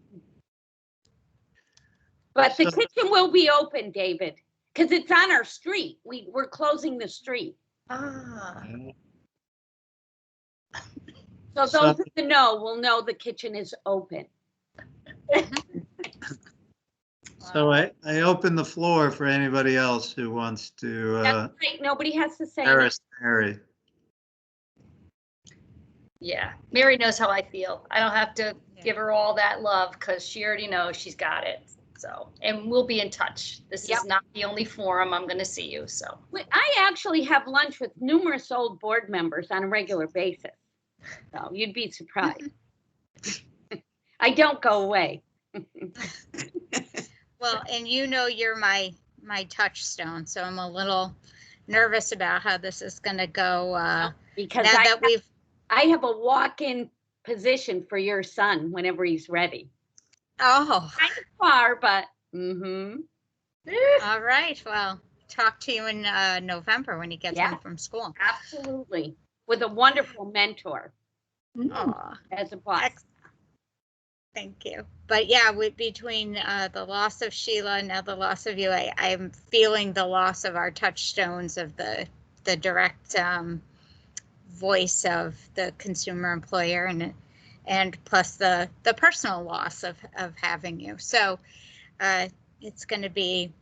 But the So- kitchen will be open, David, because it's on our street. We're closing the street. Ah. So those in the know will know the kitchen is open. So I open the floor for anybody else who wants to That's right. Nobody has to say harass Mary. Yeah. Mary knows how I feel. I don't have to give her all that love because she already knows she's got it. So, and we'll be in touch. This Yep. is not the only forum I'm going to see you. So, I actually have lunch with numerous old board members on a regular basis. So you'd be surprised. I don't go away. Well, and you're my touchstone, so I'm a little nervous about how this is going to go. Because Now that I have a walk-in position for your son whenever he's ready. Oh, Kind of far, but all right. Well, talk to you in November when he gets Yeah. home from school. absolutely. With a wonderful mentor Oh, as a boss. thank you. But yeah, between the loss of Sheila and now the loss of you, I'm feeling the loss of our touchstones of the direct voice of the consumer employer and plus the personal loss of having you. So it's going to be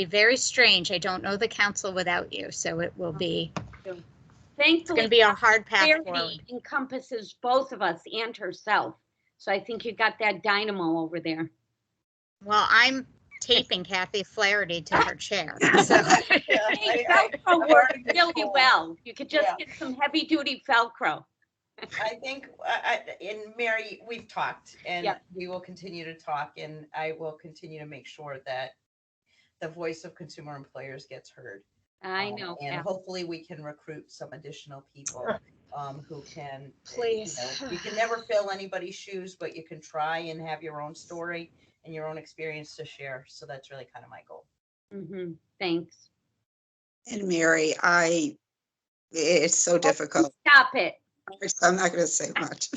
very strange. I don't know the council without you, so it will be. It's Thankfully, going to be a hard path Charity forward. encompasses both of us and herself. So I think you got that dynamo over there. Well, I'm taping Kathy Flaherty to her chair. So. Hey, Velcro works really well. You could just get some heavy duty Velcro. I think, and Mary, we've talked and Yeah. we will continue to talk, and I will continue to make sure that the voice of consumer employers gets heard. I know. And yeah. hopefully we can recruit some additional people who can, Please. you can never fill anybody's shoes, but you can try and have your own story and your own experience to share. So that's really kind of my goal. Thanks. And Mary, it's so difficult. Stop it. I'm not going to say much.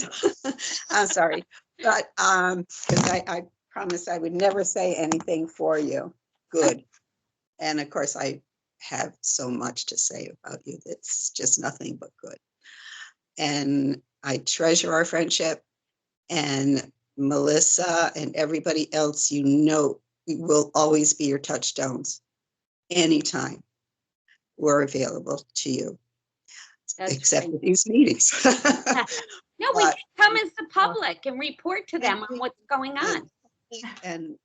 I'm sorry. But because I promised I would never say anything for you. Good. And of course, I have so much to say about you. That's just nothing but good. And I treasure our friendship. And Melissa and everybody else, we will always be your touchstones. Anytime we're available to you. That's Except great. for these meetings. No, we But- can come as the public and report to them on what's going on. And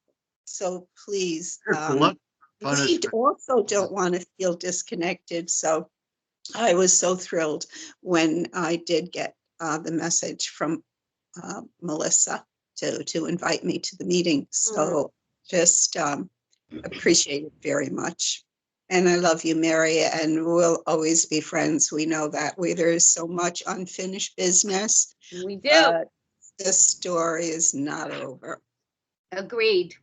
so please, Look, we punishment. also don't want to feel disconnected. So I was so thrilled when I did get the message from Melissa to invite me to the meeting. So just appreciate it very much. And I love you, Mary, and we'll always be friends. We know that there is so much unfinished business. We do. But this story is not over. Agreed.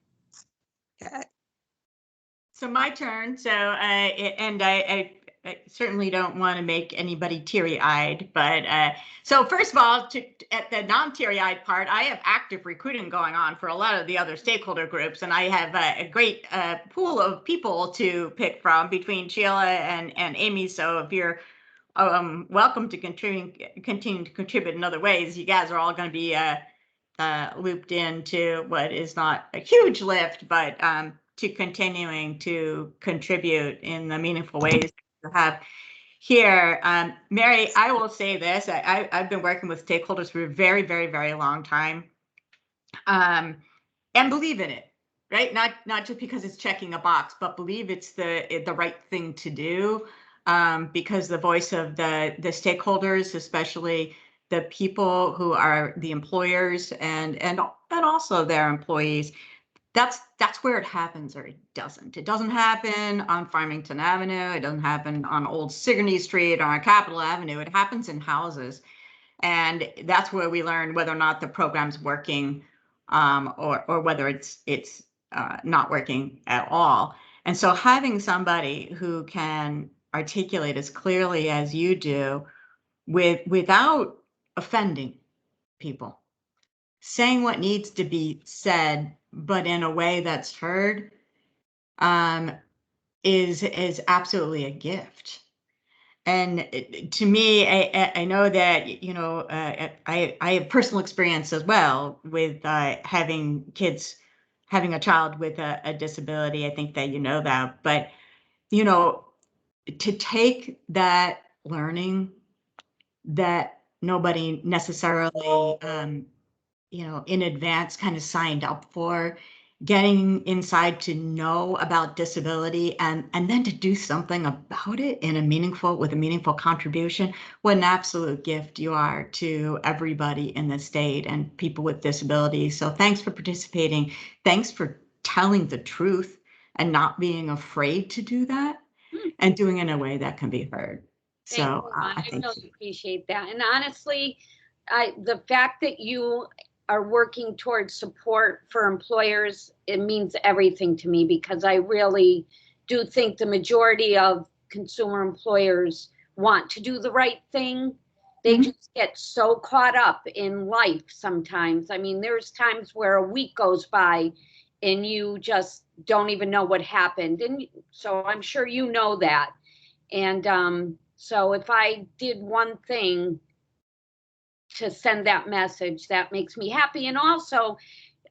Okay. So my turn. So, and I I certainly don't want to make anybody teary-eyed, but so first of all, at the non-teary-eyed part, I have active recruiting going on for a lot of the other stakeholder groups, and I have a great pool of people to pick from between Sheila and Amy. So if you're welcome to continue to contribute in other ways, you guys are all going to be looped into what is not a huge lift, but to continuing to contribute in the meaningful ways you have here. Mary, I will say this, I've been working with stakeholders for a very, very, very long time, and believe in it, right? Not just because it's checking a box, but believe it's the right thing to do, because the voice of the stakeholders, especially the people who are the employers and also their employees, that's where it happens or it doesn't. It doesn't happen on Farmington Avenue. It doesn't happen on Old Sigourney Street or on Capitol Avenue. It happens in houses. And that's where we learn whether or not the program's working, or whether it's not working at all. And so having somebody who can articulate as clearly as you do without offending people, saying what needs to be said, but in a way that's heard, is absolutely a gift. And to me, I know that, you know, I have personal experience as well with having a child with a disability. I think that you know that, but, you know, to take that learning that nobody necessarily, you know, in advance kind of signed up for, getting inside to know about disability and then to do something about it with a meaningful contribution. What an absolute gift you are to everybody in the state and people with disabilities. So thanks for participating. Thanks for telling the truth and not being afraid to do that, and doing it in a way that can be heard. So I really appreciate that. And honestly, the fact that you are working towards support for employers, it means everything to me, because I really do think the majority of consumer employers want to do the right thing. They just get so caught up in life sometimes. I mean, there's times where a week goes by and you just don't even know what happened. And so I'm sure you know that. And so if I did one thing to send that message, that makes me happy. And also,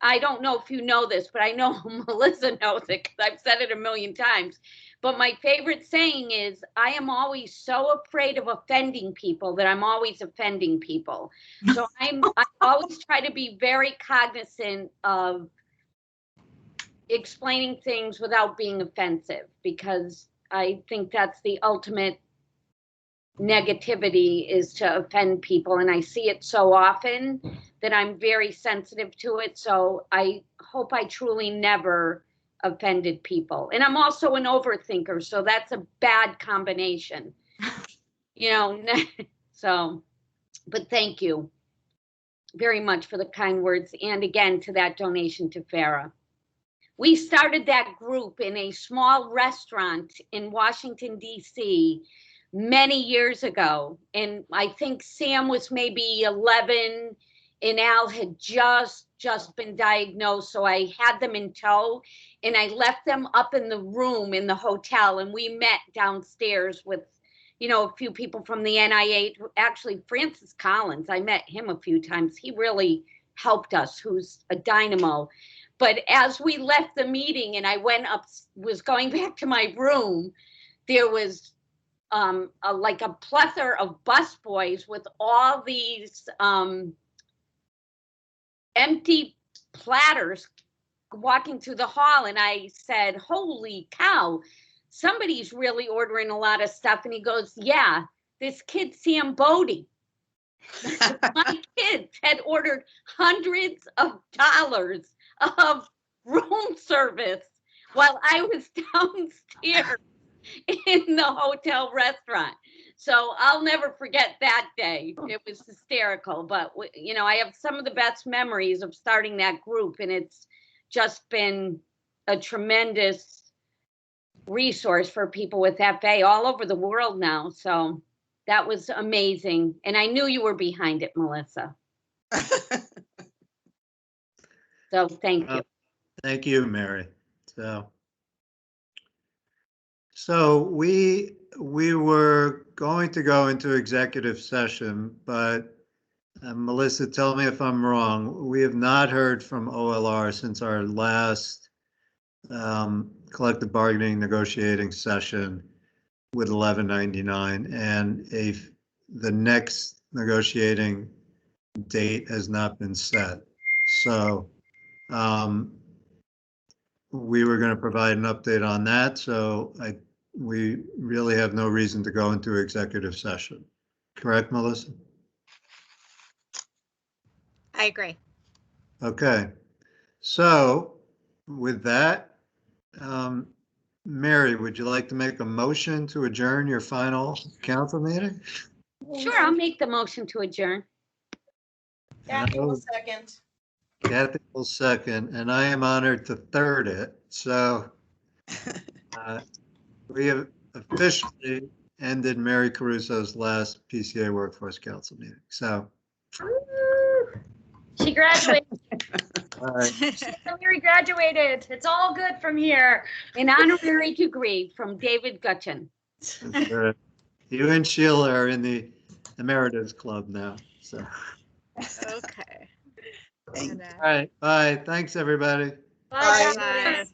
I don't know if you know this, but I know Melissa knows it because I've said it a million times. But my favorite saying is, I am always so afraid of offending people that I'm always offending people. So I always try to be very cognizant of explaining things without being offensive, because I think that's the ultimate negativity, is to offend people. And I see it so often that I'm very sensitive to it. So I hope I truly never offended people. And I'm also an overthinker, so that's a bad combination, you know. So, but thank you very much for the kind words. And again, to that donation to Farah. We started that group in a small restaurant in Washington, D.C. many years ago. And I think Sam was maybe 11 and Al had just been diagnosed. So I had them in tow and I left them up in the room in the hotel, and we met downstairs with, you know, a few people from the NIH. Actually, Francis Collins, I met him a few times. He really helped us, who's a dynamo. But as we left the meeting and I was going back to my room, there was like a plethora of busboys with all these empty platters walking through the hall. And I said, holy cow, somebody's really ordering a lot of stuff. And he goes, yeah, this kid, Sam Bodie. My kids had ordered hundreds of dollars of room service while I was downstairs in the hotel restaurant. So I'll never forget that day. It was hysterical, but you know, I have some of the best memories of starting that group, and it's just been a tremendous resource for people with FA all over the world now. So that was amazing. And I knew you were behind it, Melissa. So thank you. Thank you, Mary. So we were going to go into executive session, but Melissa, tell me if I'm wrong. We have not heard from OLR since our last collective bargaining negotiating session with 1199, and the next negotiating date has not been set. So we were going to provide an update on that. So we really have no reason to go into executive session. Correct, Melissa? I agree. Okay. So with that, Mary, would you like to make a motion to adjourn your final council meeting? Sure, I'll make the motion to adjourn. Kathy will second. Kathy will second, and I am honored to third it. So we have officially ended Mary Caruso's last PCA Workforce Council meeting. So She graduated. all right. Mary graduated. It's all good from here. An honorary degree from David Gutchen. You and Sheila are in the Emeritus Club now. So Okay. Thank all right. Bye. Thanks, everybody. Bye. Bye. guys.